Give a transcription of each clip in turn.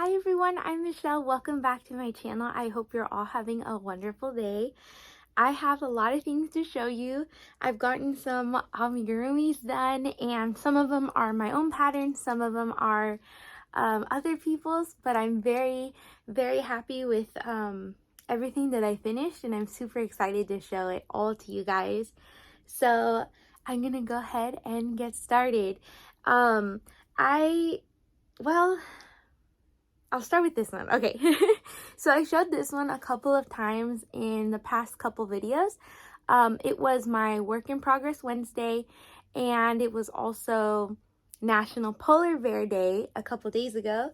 Hi everyone, I'm Michelle. Welcome back to my channel. I hope you're all having a wonderful day. I have a lot of things to show you. I've gotten some amigurumis done, and some of them are my own patterns, some of them are other people's, but I'm very happy with everything that I finished, and I'm super excited to show it all to you guys. So I'm gonna go ahead and get started. I'll start with this one. Okay. So I showed this one a couple of times in the past couple videos. It was my work in progress Wednesday, and it was also National Polar Bear Day a couple days ago.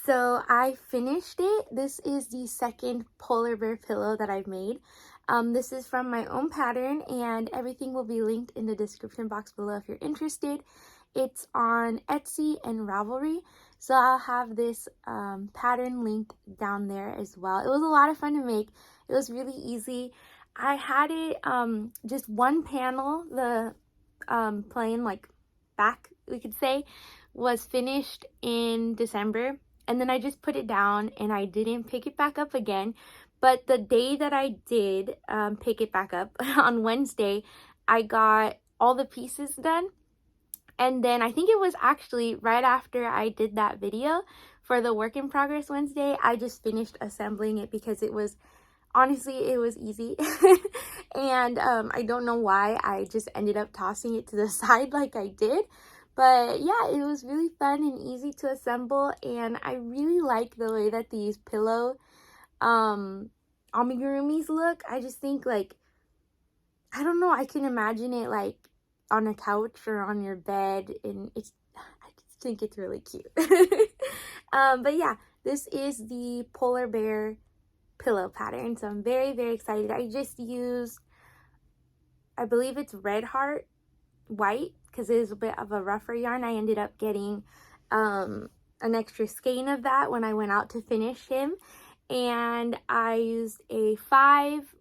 So I finished it. This is the second polar bear pillow that I've made. This is from my own pattern, and everything will be linked in the description box below if you're interested. It's on Etsy and Ravelry, so I'll have this pattern linked down there as well. It was a lot of fun to make. It was really easy. I had it just one panel, the plain like back, we could say, was finished in December, and then I just put it down and I didn't pick it back up again. But the day that I did pick it back up on Wednesday, I got all the pieces done. And then I think it was actually right after I did that video for the work in progress Wednesday, I just finished assembling it because it was, honestly, it was easy. And I don't know why I just ended up tossing it to the side like I did. But yeah, it was really fun and easy to assemble. And I really like the way that these pillow amigurumis look. I just think, like, I don't know, I can imagine it like on a couch or on your bed, and I just think it's really cute. But yeah, this is the polar bear pillow pattern, so I'm very excited. I just used, I believe it's Red Heart white because it is a bit of a rougher yarn. I ended up getting an extra skein of that when I went out to finish him, and I used a 5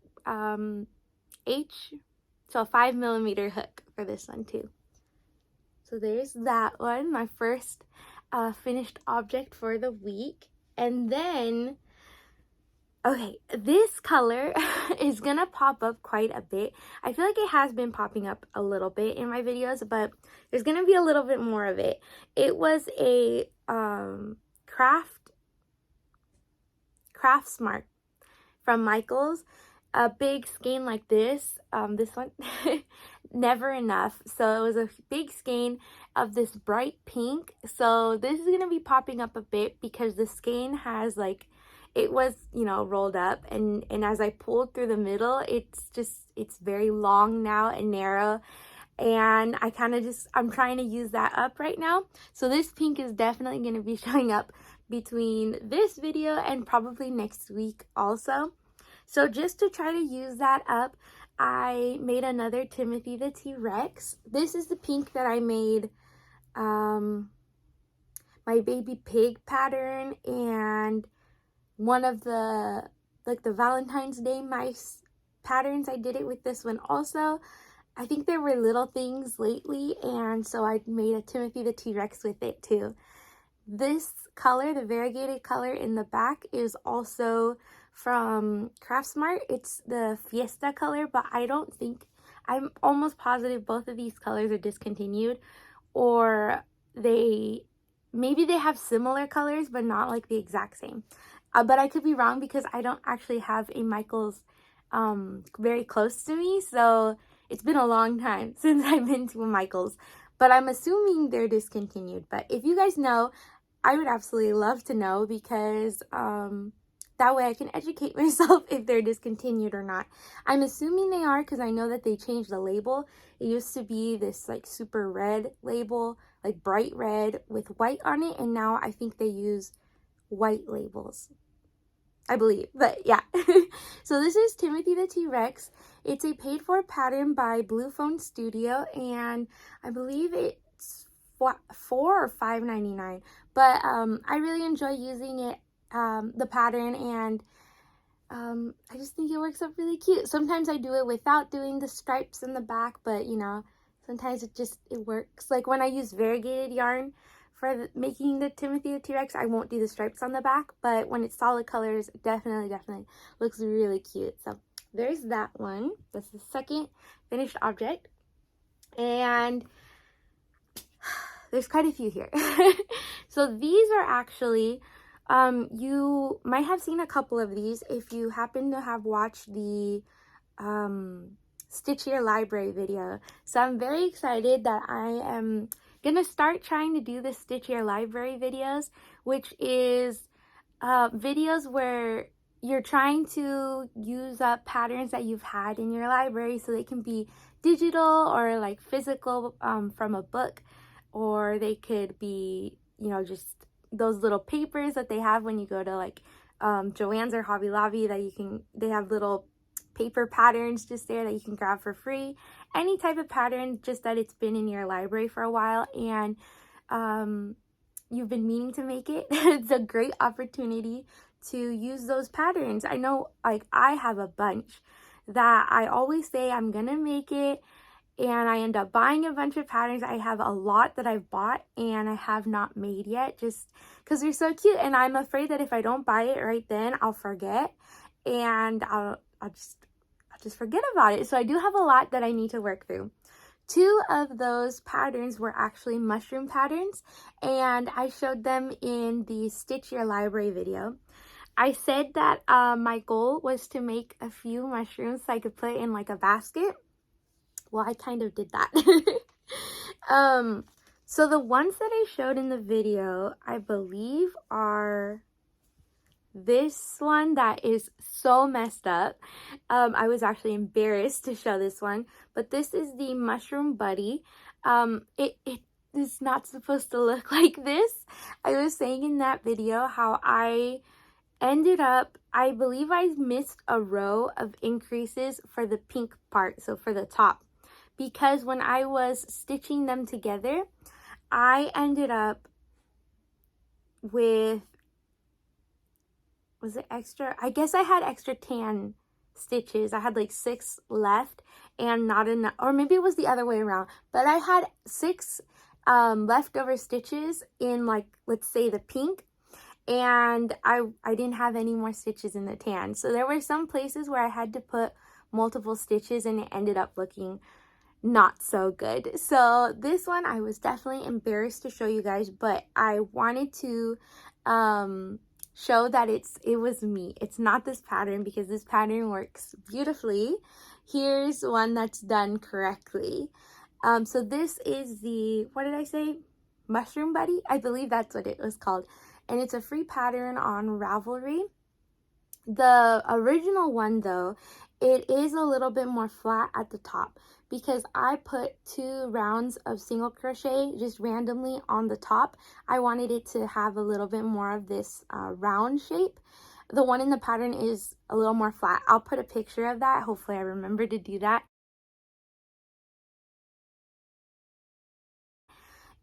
so a 5mm hook for this one too. So there's that one, my first finished object for the week. And then, okay, this color is gonna pop up quite a bit. I feel like it has been popping up a little bit in my videos, but there's gonna be a little bit more of it. It was a Craft Smart from Michaels. A big skein like this one, never enough. So it was a big skein of this bright pink. So this is gonna be popping up a bit because the skein has, like, it was, you know, rolled up, and as I pulled through the middle, it's very long now and narrow, and I kind of I'm trying to use that up right now. So this pink is definitely going to be showing up between this video and probably next week also. So just to try to use that up, I made another Timothy the T-Rex. This is the pink that I made my baby pig pattern, and one of the, like, the Valentine's Day mice patterns, I did it with this one also. I think there were little things lately, and so I made a Timothy the T-Rex with it too. This color, the variegated color in the back, is also from Craft Smart. It's the Fiesta color, but I'm almost positive both of these colors are discontinued, or maybe they have similar colors but not like the exact same. But I could be wrong because I don't actually have a Michaels very close to me, so it's been a long time since I've been to a Michaels, but I'm assuming they're discontinued. But if you guys know, I would absolutely love to know, because that way I can educate myself if they're discontinued or not. I'm assuming they are, because I know that they changed the label. It used to be this like super red label, like bright red with white on it, and now I think they use white labels, I believe. But yeah. So this is Timothy the T-Rex. It's a paid for pattern by Blue Phone Studio, and I believe it's $4 or $5.99. But I really enjoy using it, the pattern, and I just think it works out really cute. Sometimes I do it without doing the stripes in the back, but you know, sometimes it works. Like when I use variegated yarn for making the Timothy the T-Rex, I won't do the stripes on the back, but when it's solid colors, definitely looks really cute. So there's that one. That's the second finished object. And there's quite a few here. So these are actually, you might have seen a couple of these if you happen to have watched the Stitch Your Library video. So I'm very excited that I am gonna start trying to do the Stitch Your Library videos, which is videos where you're trying to use up patterns that you've had in your library, so they can be digital or like physical from a book, or they could be, you know, just those little papers that they have when you go to like Joann's or Hobby Lobby, that they have little paper patterns just there that you can grab for free. Any type of pattern, just that it's been in your library for a while and you've been meaning to make it. It's a great opportunity to use those patterns. I know, like, I have a bunch that I always say I'm gonna make it, and I end up buying a bunch of patterns. I have a lot that I've bought and I have not made yet, just because they're so cute, and I'm afraid that if I don't buy it right then, I'll forget, and I'll just forget about it. So I do have a lot that I need to work through. Two of those patterns were actually mushroom patterns, and I showed them in the Stitch Your Library video. I said that my goal was to make a few mushrooms so I could put in like a basket. Well, I kind of did that. So the ones that I showed in the video, I believe, are this one that is so messed up. I was actually embarrassed to show this one, but this is the Mushroom Buddy. It is not supposed to look like this. I was saying in that video how I ended up, I believe I missed a row of increases for the pink part, so for the top, because when I was stitching them together, I ended up with, was it extra? I guess I had extra tan stitches. I had like 6 left and not enough, or maybe it was the other way around, but I had 6 leftover stitches in, like, let's say the pink, and I didn't have any more stitches in the tan. So there were some places where I had to put multiple stitches and it ended up looking not so good. So this one I was definitely embarrassed to show you guys, but I wanted to show that it was me. It's not this pattern, because this pattern works beautifully. Here's one that's done correctly. So this is the, what did I say? Mushroom Buddy? I believe that's what it was called. And it's a free pattern on Ravelry. The original one, though, it is a little bit more flat at the top, because I put 2 rounds of single crochet just randomly on the top. I wanted it to have a little bit more of this round shape. The one in the pattern is a little more flat. I'll put a picture of that. Hopefully I remember to do that.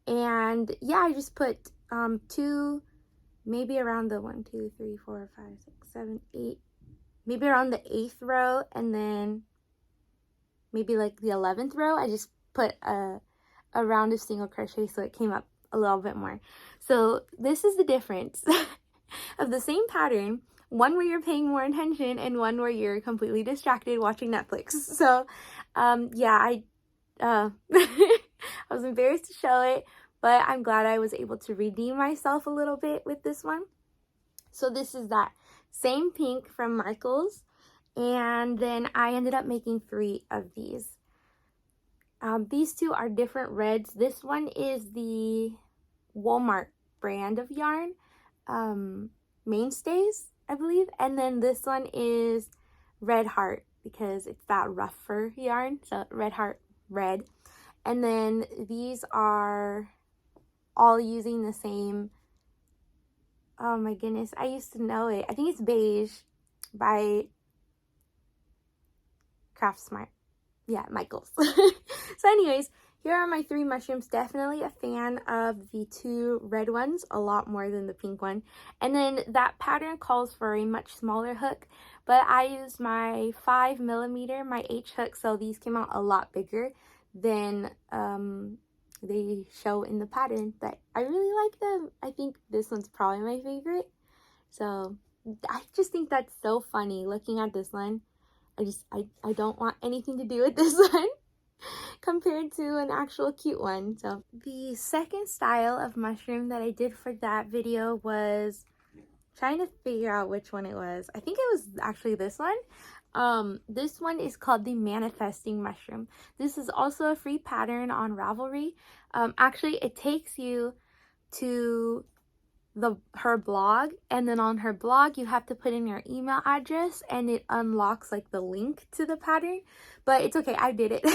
And yeah, I just put 2, maybe around the 1, 2, 3, 4, 5, 6, 7, 8, maybe around the 8th row, and then maybe like the 11th row, I just put a round of single crochet, so it came up a little bit more. So this is the difference of the same pattern, one where you're paying more attention and one where you're completely distracted watching Netflix. So yeah, I was embarrassed to show it, but I'm glad I was able to redeem myself a little bit with this one. So this is that same pink from Michaels, and then I ended up making 3 of these. These 2 are different reds. This one is the Walmart brand of yarn, Mainstays, I believe, and then this one is Red Heart, because it's that rougher yarn, so Red Heart Red. And then these are all using the same, oh my goodness, I used to know it. I think it's Beige by Craft Smart. Yeah, Michaels. So anyways, here are my 3 mushrooms. Definitely a fan of the 2 red ones, a lot more than the pink one. And then that pattern calls for a much smaller hook, but I used my 5mm, my H hook, so these came out a lot bigger than they show in the pattern, but I really like them. I think this one's probably my favorite. So I just think that's so funny looking at this one. I don't want anything to do with this one compared to an actual cute one. So the second style of mushroom that I did for that video was trying to figure out which one it was. I think it was actually this one. This one is called the manifesting mushroom. This is also a free pattern on Ravelry. Actually, it takes you to her blog, and then on her blog you have to put in your email address and it unlocks like the link to the pattern. But it's okay, I did it.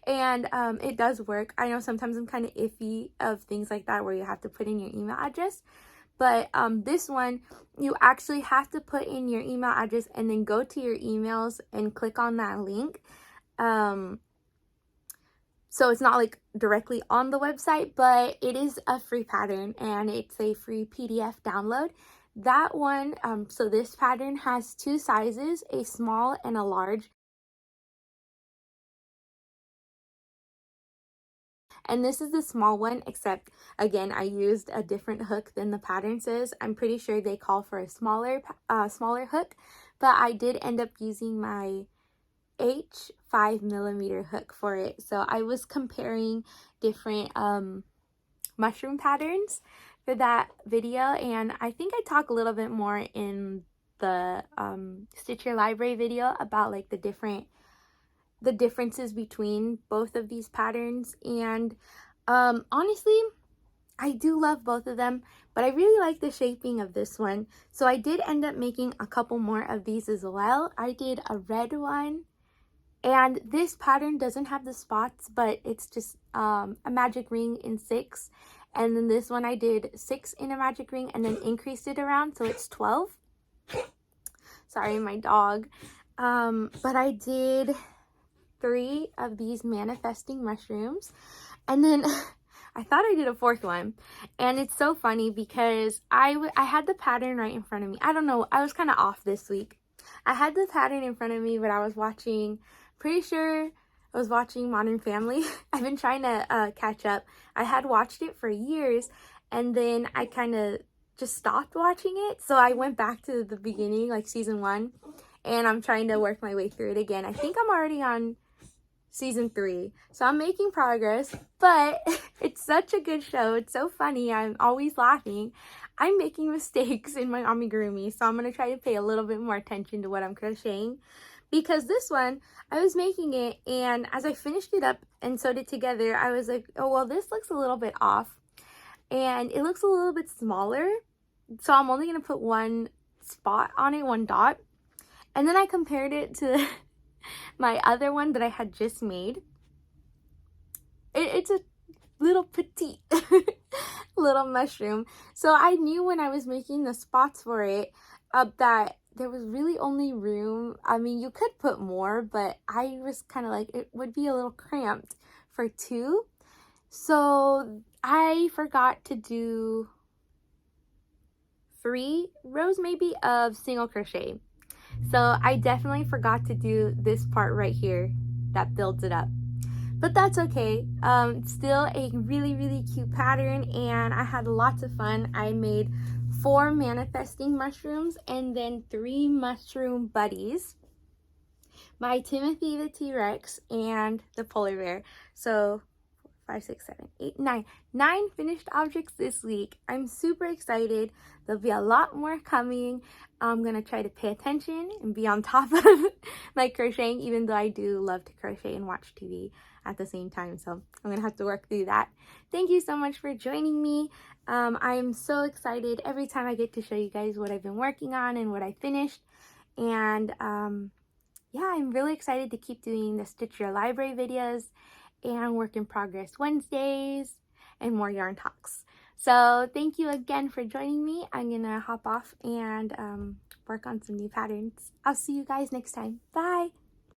And it does work. I know sometimes I'm kind of iffy of things like that where you have to put in your email address, but this one you actually have to put in your email address and then go to your emails and click on that link. So it's not like directly on the website, but it is a free pattern and it's a free PDF download. That one, so this pattern has two sizes, a small and a large. And this is the small one, except again, I used a different hook than the pattern says. I'm pretty sure they call for a smaller hook, but I did end up using my 5mm hook for it. So I was comparing different mushroom patterns for that video, and I think I talk a little bit more in the Stitch Your Library video about like the differences between both of these patterns. And honestly, I do love both of them, but I really like the shaping of this one. So I did end up making a couple more of these as well. I did a red one, and this pattern doesn't have the spots, but it's just a magic ring in 6. And then this one I did 6 in a magic ring and then increased it around, so it's 12. Sorry, my dog. But I did 3 of these manifesting mushrooms. And then I thought I did a 4th one. And it's so funny because I had the pattern right in front of me. I don't know, I was kind of off this week. I had the pattern in front of me, but I was watching, pretty sure I was watching Modern Family. I've been trying to catch up. I had watched it for years, and then I kind of just stopped watching it. So I went back to the beginning, like season 1, and I'm trying to work my way through it again. I think I'm already on season 3, so I'm making progress, but it's such a good show. It's so funny. I'm always laughing. I'm making mistakes in my amigurumi, so I'm going to try to pay a little bit more attention to what I'm crocheting, because this one, I was making it, and as I finished it up and sewed it together, I was like, oh, well, this looks a little bit off, and it looks a little bit smaller, so I'm only going to put one spot on it, one dot. And then I compared it to my other one that I had just made. It's a little petite little mushroom. So I knew when I was making the spots for it that there was really only room. I mean, you could put more, but I was kind of like, it would be a little cramped for 2. So I forgot to do 3 rows maybe of single crochet. So I definitely forgot to do this part right here that builds it up. But that's okay. Still a really, really cute pattern, and I had lots of fun. I made 4 manifesting mushrooms and then 3 mushroom buddies. My Timothy the T-Rex and the polar bear. So 5, 6, 7, 8, 9. 9 finished objects this week. I'm super excited. There'll be a lot more coming. I'm going to try to pay attention and be on top of my crocheting, even though I do love to crochet and watch TV at the same time. So I'm going to have to work through that. Thank you so much for joining me. I'm so excited every time I get to show you guys what I've been working on and what I finished. And yeah, I'm really excited to keep doing the Stitch Your Library videos and Work in Progress Wednesdays and more yarn talks. So thank you again for joining me. I'm gonna hop off and work on some new patterns. I'll see you guys next time. Bye.